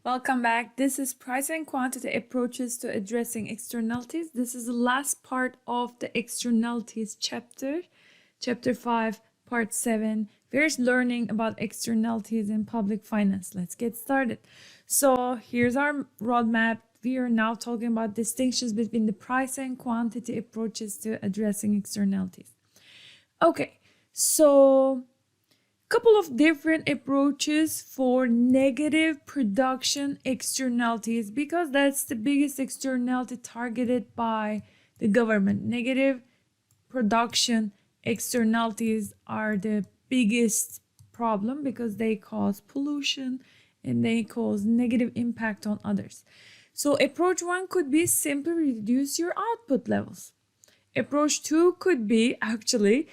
Welcome back. This is price and quantity approaches to addressing externalities. This is the last part of the externalities chapter 5, part 7. We're learning about externalities in public finance. Let's get started. So here's our roadmap. We are now talking about distinctions between the price and quantity approaches to addressing externalities. Okay, so couple of different approaches for negative production externalities, because that's the biggest externality targeted by the government. Negative production externalities are the biggest problem because they cause pollution and they cause negative impact on others. So approach 1 could be simply reduce your output levels. Approach 2 could be actually,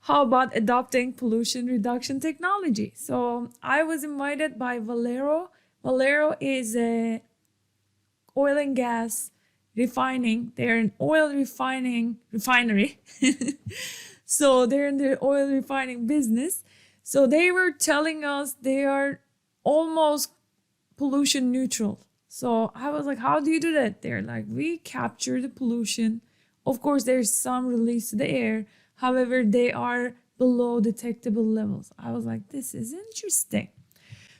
how about adopting pollution reduction technology? So I was invited by Valero. Valero is a oil and gas refining. They're an oil refinery. So they're in the oil refining business. So they were telling us they are almost pollution neutral. So I was like, how do you do that? They're like, we capture the pollution. Of course, there's some release to the air. However, they are below detectable levels. I was like, this is interesting.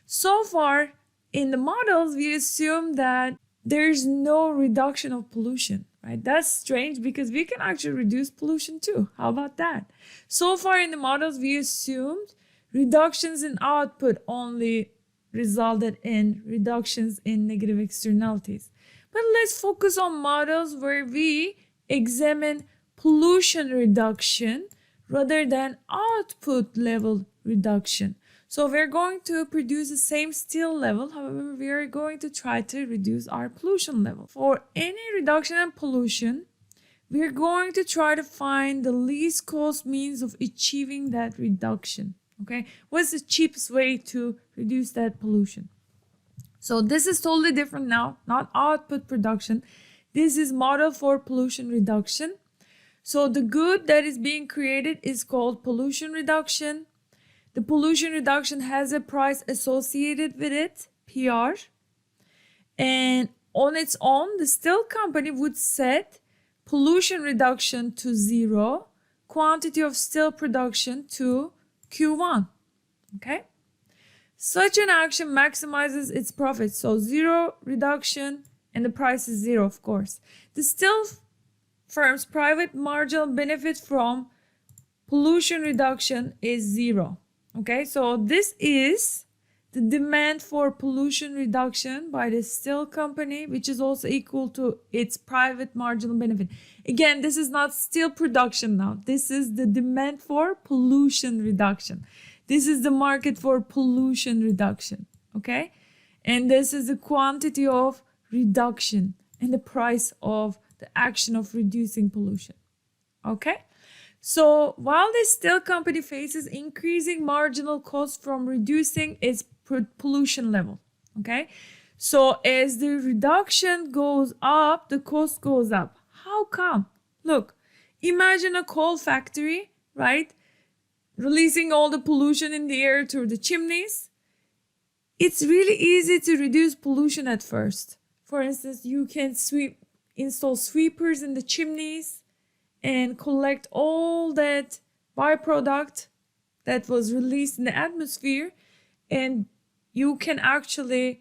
So far, in the models, we assume that there's no reduction of pollution, right? That's strange because we can actually reduce pollution too. How about that? So far in the models, we assumed reductions in output only resulted in reductions in negative externalities. But let's focus on models where we examine pollution reduction rather than output level reduction. So we're going to produce the same steel level, however, we are going to try to reduce our pollution level. For any reduction in pollution, we're going to try to find the least cost means of achieving that reduction. Okay, what's the cheapest way to reduce that pollution? So this is totally different now, not output production. This is model for pollution reduction. So the good that is being created is called pollution reduction. The pollution reduction has a price associated with it, PR. And on its own, the steel company would set pollution reduction to 0, quantity of steel production to Q1. Okay? Such an action maximizes its profits. So 0 reduction and the price is 0, of course. The steel firm's private marginal benefit from pollution reduction is 0. Okay, so this is the demand for pollution reduction by the steel company, which is also equal to its private marginal benefit. Again, this is not steel production now. This is the demand for pollution reduction. This is the market for pollution reduction. Okay, and this is the quantity of reduction and the price of the action of reducing pollution. Okay, so while the steel company faces increasing marginal cost from reducing its pollution level, okay, so as the reduction goes up, the cost goes up. How come? Look, imagine a coal factory, right, releasing all the pollution in the air through the chimneys. It's really easy to reduce pollution at first. For instance, you can install sweepers in the chimneys and collect all that byproduct that was released in the atmosphere, and you can actually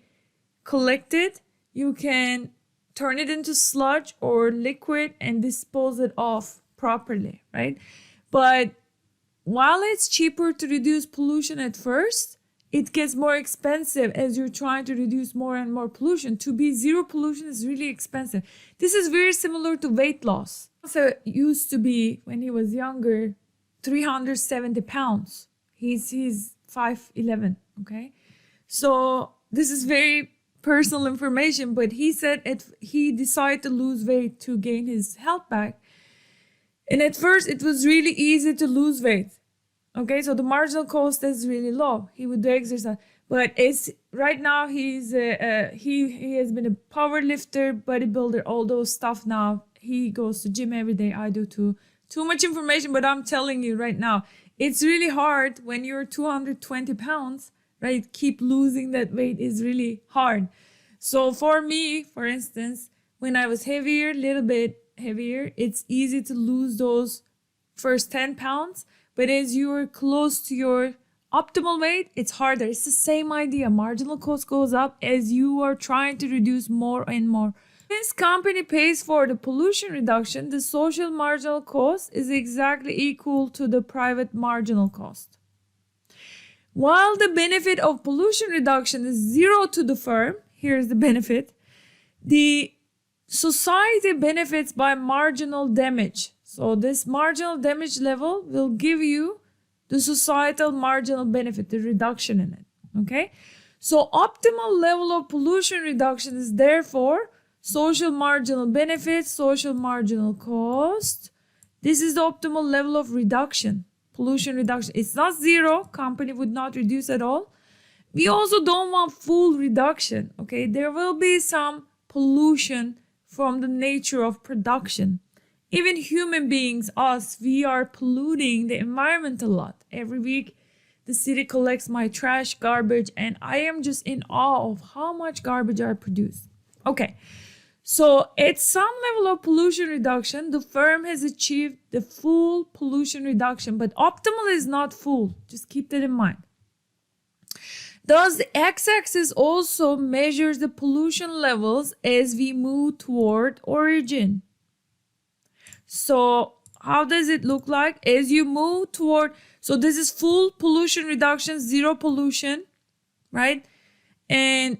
collect it. You can turn it into sludge or liquid and dispose it off properly, right? But while it's cheaper to reduce pollution at first, it gets more expensive as you're trying to reduce more and more pollution. To be 0 pollution is really expensive. This is very similar to weight loss. So it used to be, when he was younger, 370 pounds. He's 5'11", okay? So this is very personal information, but he said he decided to lose weight to gain his health back. And at first, it was really easy to lose weight. Okay, so the marginal cost is really low. He would do exercise, but it's right now he has been a power lifter, bodybuilder, all those stuff now. He goes to gym every day. I do too. Too much information, but I'm telling you right now, it's really hard when you're 220 pounds, right? Keep losing that weight is really hard. So for me, for instance, when I was heavier, little bit heavier, it's easy to lose those first 10 pounds. But as you're close to your optimal weight, it's harder. It's the same idea. Marginal cost goes up as you are trying to reduce more and more. Since company pays for the pollution reduction, the social marginal cost is exactly equal to the private marginal cost. While the benefit of pollution reduction is zero to the firm, here's the benefit, the society benefits by marginal damage. So this marginal damage level will give you the societal marginal benefit, the reduction in it, okay? So optimal level of pollution reduction is therefore social marginal benefit, social marginal cost. This is the optimal level of reduction, pollution reduction. It's not zero, company would not reduce at all. We also don't want full reduction, okay? There will be some pollution from the nature of production. Even human beings, us, we are polluting the environment a lot. Every week, the city collects my trash, garbage, and I am just in awe of how much garbage I produce. Okay, so at some level of pollution reduction, the firm has achieved the full pollution reduction, but optimal is not full. Just keep that in mind. Thus, the x-axis also measures the pollution levels as we move toward origin. So how does it look like? As you move toward, so this is full pollution reduction, zero pollution, right? And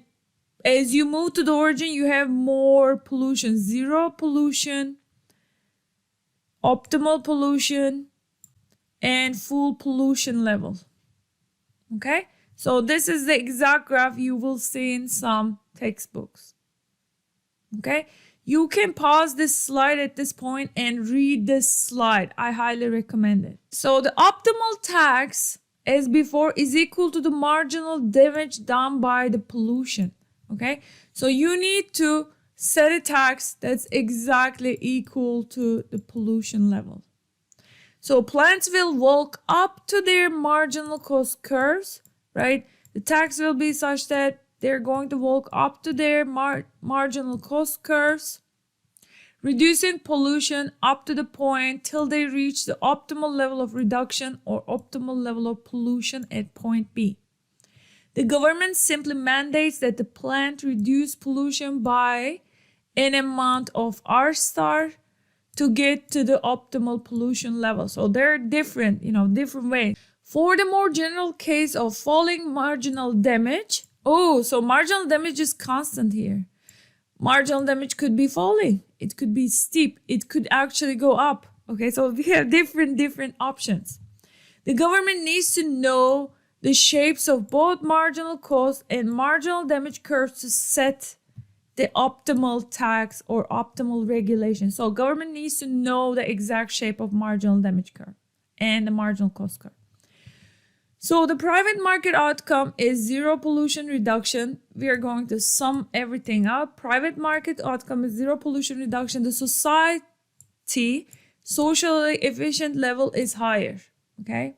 as you move to the origin, you have more pollution, zero pollution, optimal pollution, and full pollution level, okay? So this is the exact graph you will see in some textbooks, okay? You can pause this slide at this point and read this slide. I highly recommend it. So the optimal tax, as before, is equal to the marginal damage done by the pollution, okay? So you need to set a tax that's exactly equal to the pollution level. So plants will walk up to their marginal cost curves, right? The tax will be such that they're going to walk up to their marginal cost curves, reducing pollution up to the point till they reach the optimal level of reduction or optimal level of pollution at point B. The government simply mandates that the plant reduce pollution by an amount of R star to get to the optimal pollution level. So they're different, different ways. For the more general case of falling marginal damage, so marginal damage is constant here. Marginal damage could be falling. It could be steep. It could actually go up. Okay, so we have different options. The government needs to know the shapes of both marginal cost and marginal damage curves to set the optimal tax or optimal regulation. So government needs to know the exact shape of marginal damage curve and the marginal cost curve. So the private market outcome is zero pollution reduction. We are going to sum everything up. Private market outcome is zero pollution reduction. The society socially efficient level is higher. Okay.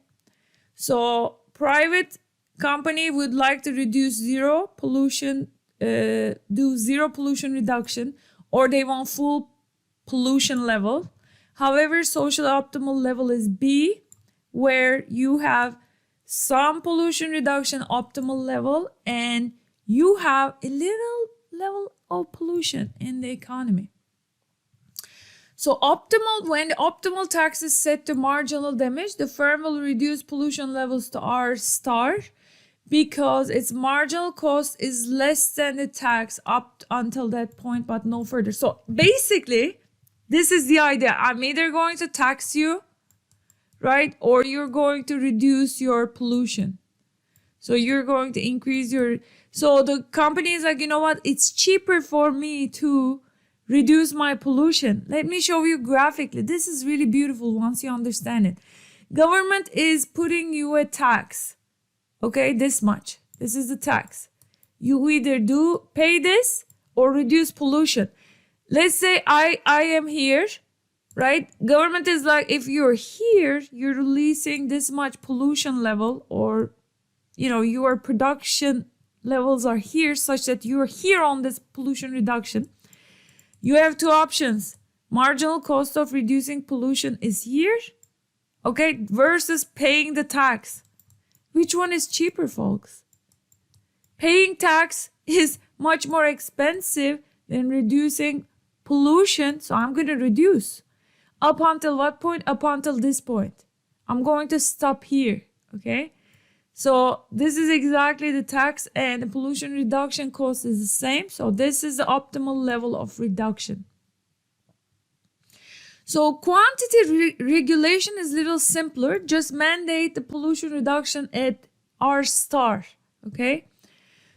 So private company would like to reduce zero pollution, do zero pollution reduction, or they want full pollution level. However, social optimal level is B, where you have some pollution reduction optimal level and you have a little level of pollution in the economy. So when the optimal tax is set to marginal damage, the firm will reduce pollution levels to R star because its marginal cost is less than the tax up until that point, but no further. So basically, this is the idea. I'm either going to tax you, right? Or you're going to reduce your pollution. So you're going to increase so the company is like, you know what? It's cheaper for me to reduce my pollution. Let me show you graphically. This is really beautiful once you understand it. Government is putting you a tax. Okay, this much. This is the tax. You either pay this or reduce pollution. Let's say I am here, right? Government is like, if you're here, you're releasing this much pollution level or your production levels are here such that you're here on this pollution reduction, you have two options. Marginal cost of reducing pollution is here, okay, versus paying the tax. Which one is cheaper, folks? Paying tax is much more expensive than reducing pollution, so I'm going to reduce. Up until what point? Up until this point. I'm going to stop here, okay? So this is exactly the tax, and the pollution reduction cost is the same. So this is the optimal level of reduction. So quantity regulation is a little simpler. Just mandate the pollution reduction at R star, okay?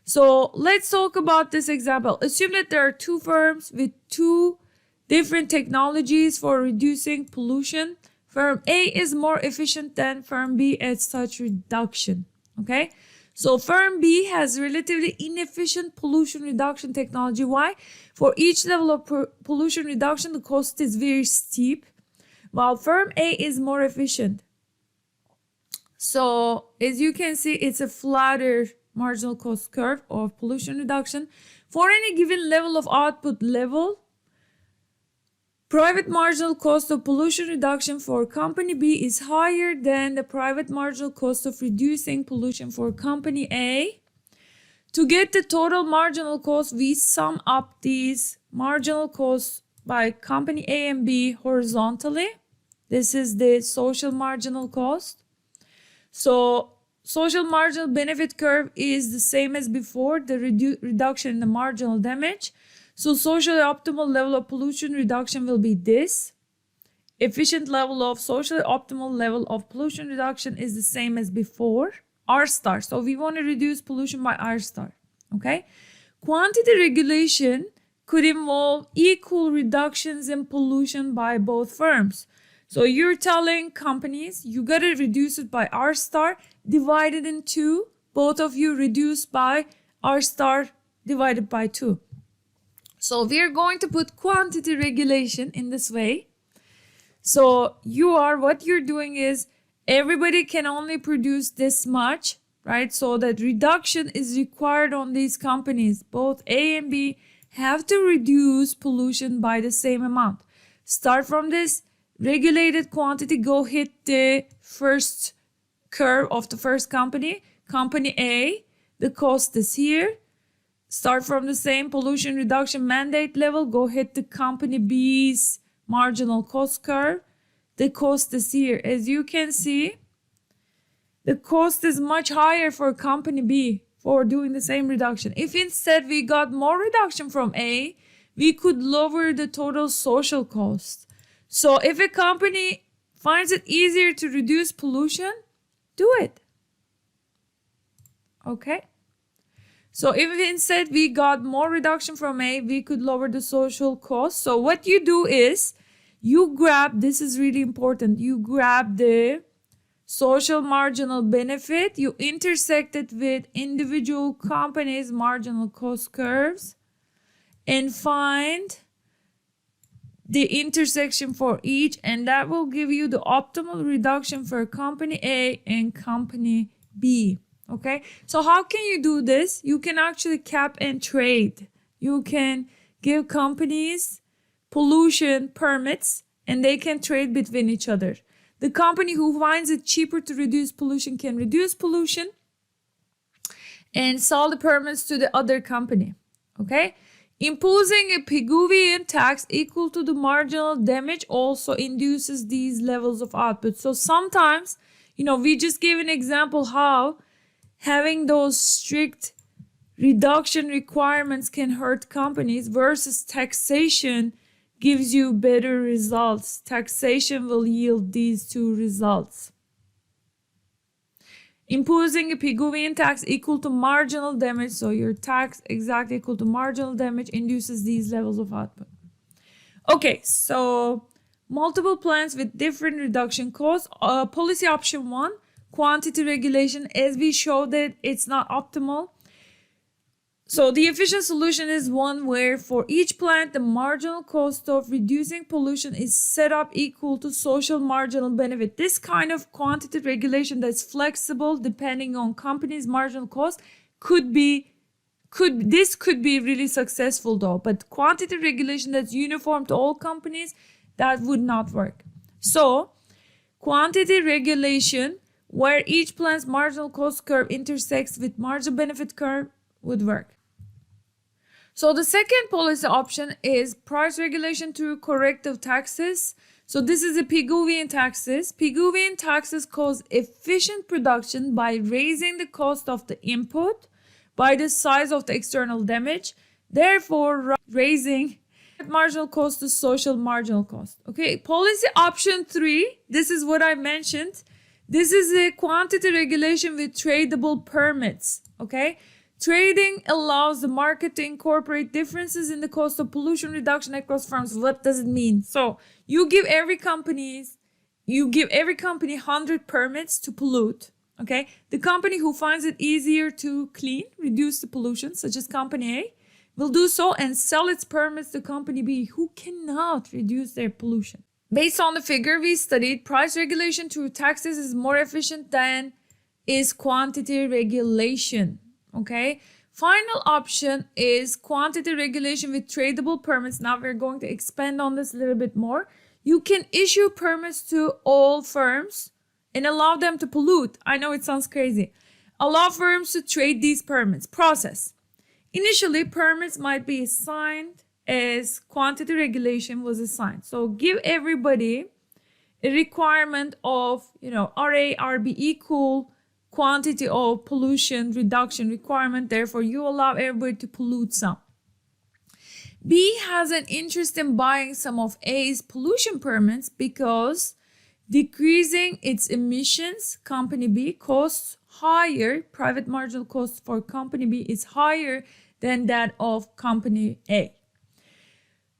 So let's talk about this example. Assume that there are two firms with two different technologies for reducing pollution. Firm A is more efficient than firm B at such reduction, okay? So firm B has relatively inefficient pollution reduction technology. Why? For each level of pollution reduction, the cost is very steep, while firm A is more efficient. So as you can see, it's a flatter marginal cost curve of pollution reduction. For any given level of output level, private marginal cost of pollution reduction for company B is higher than the private marginal cost of reducing pollution for company A. To get the total marginal cost, we sum up these marginal costs by company A and B horizontally. This is the social marginal cost. So social marginal benefit curve is the same as before, the reduction in the marginal damage. So socially optimal level of pollution reduction will be this. Efficient level of socially optimal level of pollution reduction is the same as before, R star. So we want to reduce pollution by R star, okay? Quantity regulation could involve equal reductions in pollution by both firms. So you're telling companies, you got to reduce it by R star divided in 2. Both of you reduce by R star divided by 2. So we're going to put quantity regulation in this way. So what you're doing is everybody can only produce this much, right? So that reduction is required on these companies. Both A and B have to reduce pollution by the same amount. Start from this regulated quantity, go hit the first curve of the first company. Company A, the cost is here. Start from the same pollution reduction mandate level, go hit the company B's marginal cost curve. The cost is here. As you can see, the cost is much higher for company B for doing the same reduction. If instead we got more reduction from A, we could lower the total social cost. So if a company finds it easier to reduce pollution, do it. Okay? So if instead we got more reduction from A, we could lower the social cost. So what you do is, you grab, this is really important, you grab the social marginal benefit, you intersect it with individual companies' marginal cost curves, and find the intersection for each, and that will give you the optimal reduction for company A and company B. Okay, so how can you do this? You can actually cap and trade. You can give companies pollution permits and they can trade between each other. The company who finds it cheaper to reduce pollution can reduce pollution and sell the permits to the other company. Okay, imposing a Pigouvian tax equal to the marginal damage also induces these levels of output. So sometimes, we just gave an example how having those strict reduction requirements can hurt companies versus taxation gives you better results. Taxation will yield these two results. Imposing a Pigouvian tax equal to marginal damage, so your tax exactly equal to marginal damage, induces these levels of output. Okay, so multiple plans with different reduction costs. Policy option 1, quantity regulation. As we showed it, it's not optimal. So the efficient solution is one where for each plant, the marginal cost of reducing pollution is set up equal to social marginal benefit. This kind of quantitative regulation that's flexible depending on company's marginal cost could be really successful though, but quantitative regulation that's uniform to all companies, that would not work. So quantitative regulation where each plant's marginal cost curve intersects with marginal benefit curve would work. So the second policy option is price regulation through corrective taxes. So this is the Pigouvian taxes. Pigouvian taxes cause efficient production by raising the cost of the input by the size of the external damage, therefore raising marginal cost to social marginal cost. Okay, policy option 3, this is what I mentioned. This is a quantitative regulation with tradable permits. Okay, trading allows the market to incorporate differences in the cost of pollution reduction across firms. What does it mean? So you give every company 100 permits to pollute. Okay, the company who finds it easier to reduce the pollution, such as company A, will do so and sell its permits to company B, who cannot reduce their pollution. Based on the figure we studied, price regulation through taxes is more efficient than is quantity regulation. Okay, final option is quantity regulation with tradable permits. Now we're going to expand on this a little bit more. You can issue permits to all firms and allow them to pollute. I know it sounds crazy. Allow firms to trade these permits. Process. Initially, permits might be assigned as quantity regulation was assigned. So give everybody a requirement of, RA, RB equal quantity of pollution reduction requirement. Therefore, you allow everybody to pollute some. B has an interest in buying some of A's pollution permits because decreasing its emissions, company B, costs higher, private marginal cost for company B is higher than that of company A.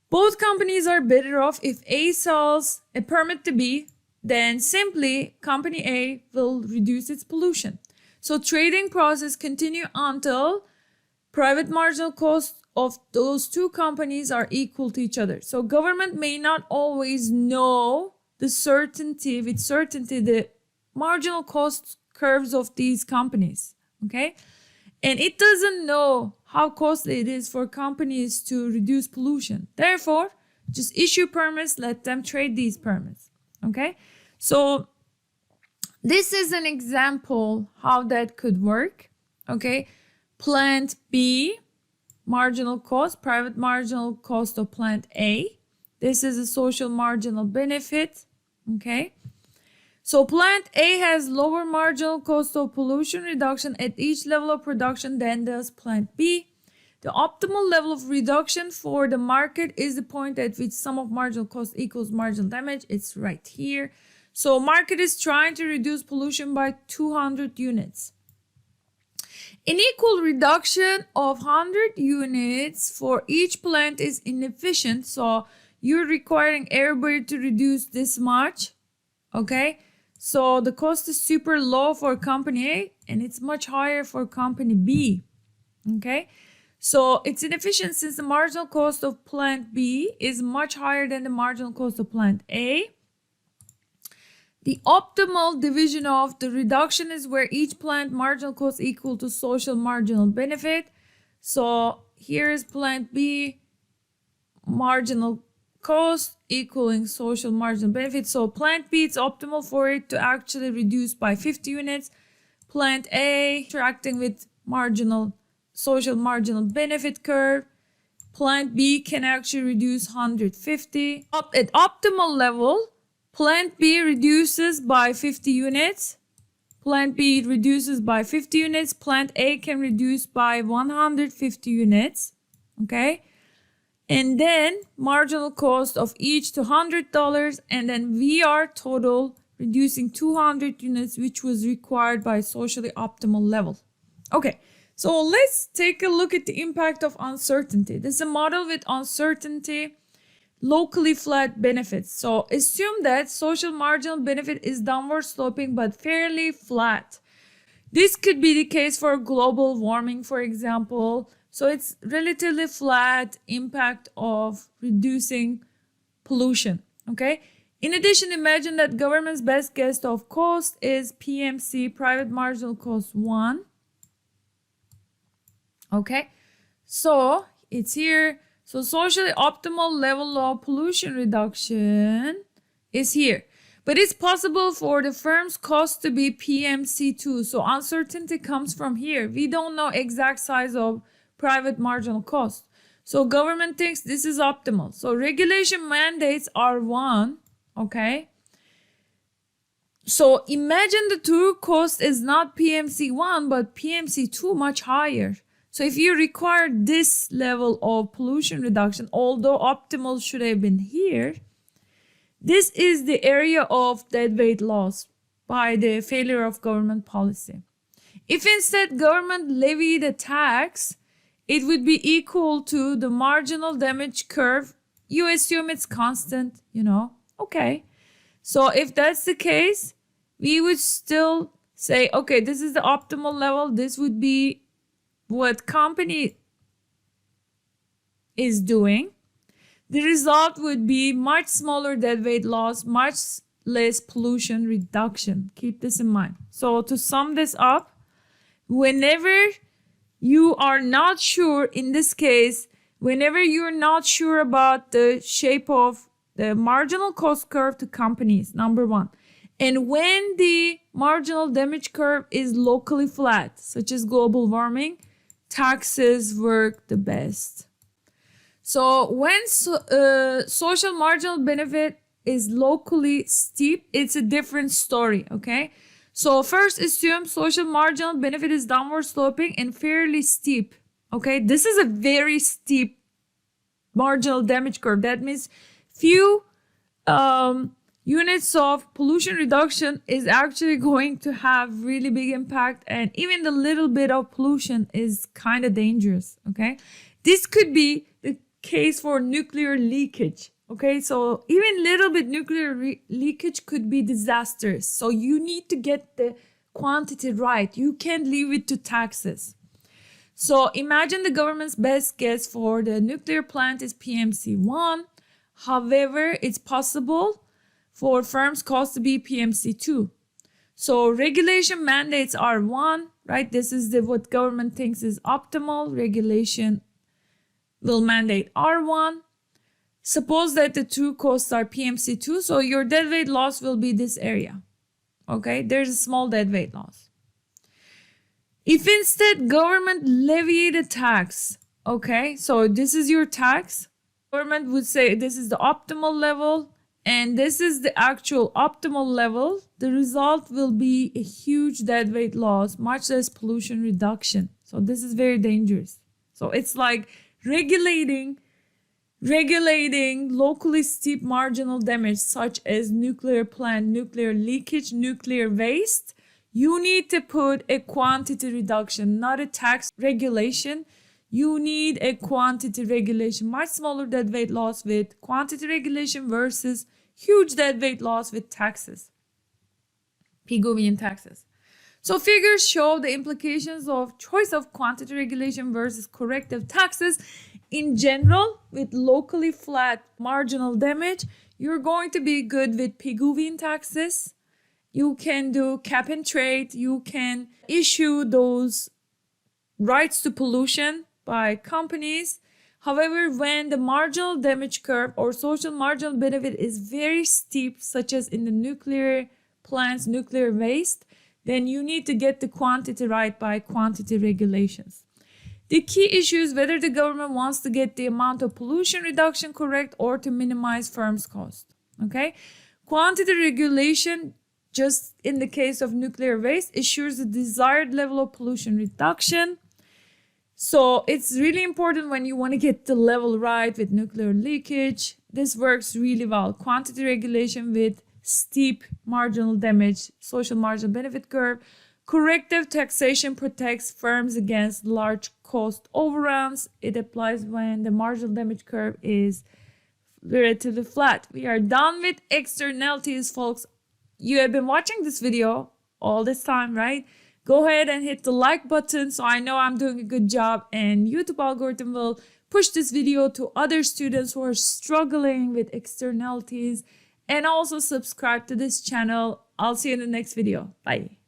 Both companies are better off if A sells a permit to B, then simply company A will reduce its pollution. So trading process continue until private marginal cost of those two companies are equal to each other. So government may not always know with certainty the marginal cost curves of these companies. Okay, and it doesn't know how costly it is for companies to reduce pollution. Therefore, just issue permits, let them trade these permits. Okay, so this is an example how that could work. Okay, plant B, marginal cost, private marginal cost of plant A. This is a social marginal benefit. Okay, so plant A has lower marginal cost of pollution reduction at each level of production than does plant B. The optimal level of reduction for the market is the point at which sum of marginal cost equals marginal damage. It's right here. So market is trying to reduce pollution by 200 units. An equal reduction of 100 units for each plant is inefficient. So you're requiring everybody to reduce this much. Okay, so the cost is super low for company A and it's much higher for company B. Okay, so it's inefficient since the marginal cost of plant B is much higher than the marginal cost of plant A. The optimal division of the reduction is where each plant marginal cost equal to social marginal benefit. So here is plant B marginal cost equaling social marginal benefit. So plant B, it's optimal for it to actually reduce by 50 units. Plant A interacting with social marginal benefit curve. Plant B can actually reduce 150. At optimal level, plant B reduces by 50 units. Plant B reduces by 50 units. Plant A can reduce by 150 units. Okay. And then marginal cost of each to $100, and then VR total reducing 200 units, which was required by socially optimal level. Okay, so let's take a look at the impact of uncertainty. This is a model with uncertainty, locally flat benefits. So assume that social marginal benefit is downward sloping but fairly flat. This could be the case for global warming, for example, So it's relatively flat impact of reducing pollution, okay? In addition, imagine that government's best guess of cost is PMC, private marginal cost 1. Okay, so it's here. So socially optimal level of pollution reduction is here. But it's possible for the firm's cost to be PMC2. So uncertainty comes from here. We don't know exact size of private marginal cost. So government thinks this is optimal. So regulation mandates are 1. Okay. So imagine the true cost is not PMC1 but PMC2, much higher. So if you require this level of pollution reduction, although optimal should have been here, this is the area of deadweight loss by the failure of government policy. If instead government levied a tax, it would be equal to the marginal damage curve. You assume it's constant, Okay. So if that's the case, we would still say, okay, this is the optimal level. This would be what company is doing. The result would be much smaller deadweight loss, much less pollution reduction. Keep this in mind. So to sum this up, whenever you are not sure, in this case, whenever you're not sure about the shape of the marginal cost curve to companies, number 1. And when the marginal damage curve is locally flat, such as global warming, taxes work the best. So when social marginal benefit is locally steep, it's a different story, okay? So first assume social marginal benefit is downward sloping and fairly steep, okay? This is a very steep marginal damage curve. That means few units of pollution reduction is actually going to have really big impact, and even the little bit of pollution is kind of dangerous, okay? This could be the case for nuclear leakage, okay? So even little bit nuclear leakage could be disastrous. So you need to get the quantity right. You can't leave it to taxes. So imagine the government's best guess for the nuclear plant is PMC1. However, it's possible for firms' cost to be PMC2. So regulation mandates are 1, right? This is what government thinks is optimal. Regulation will mandate R1. Suppose that the true costs are PMC2, so your deadweight loss will be this area. Okay, there's a small deadweight loss. If instead government levied a tax, okay, so this is your tax. Government would say this is the optimal level and this is the actual optimal level. The result will be a huge deadweight loss, much less pollution reduction. So this is very dangerous. So it's like regulating locally steep marginal damage such as nuclear plant, nuclear leakage, nuclear waste. You need to put a quantity reduction, not a tax regulation. You need a quantity regulation, much smaller deadweight loss with quantity regulation versus huge deadweight loss with taxes, Pigouvian taxes. So figures show the implications of choice of quantity regulation versus corrective taxes. In general, with locally flat marginal damage, you're going to be good with Pigouvian taxes. You can do cap and trade. You can issue those rights to pollution by companies. However, when the marginal damage curve or social marginal benefit is very steep, such as in the nuclear plants, nuclear waste, then you need to get the quantity right by quantity regulations. The key issue is whether the government wants to get the amount of pollution reduction correct or to minimize firms' cost. Okay? Quantity regulation, just in the case of nuclear waste, assures the desired level of pollution reduction. So it's really important when you want to get the level right with nuclear leakage. This works really well. Quantity regulation with steep marginal damage, social marginal benefit curve. Corrective taxation protects firms against large cost overruns. It applies when the marginal damage curve is relatively flat. We are done with externalities, folks. You have been watching this video all this time, right? Go ahead and hit the like button so I know I'm doing a good job, and YouTube algorithm will push this video to other students who are struggling with externalities. And also subscribe to this channel. I'll see you in the next video. Bye.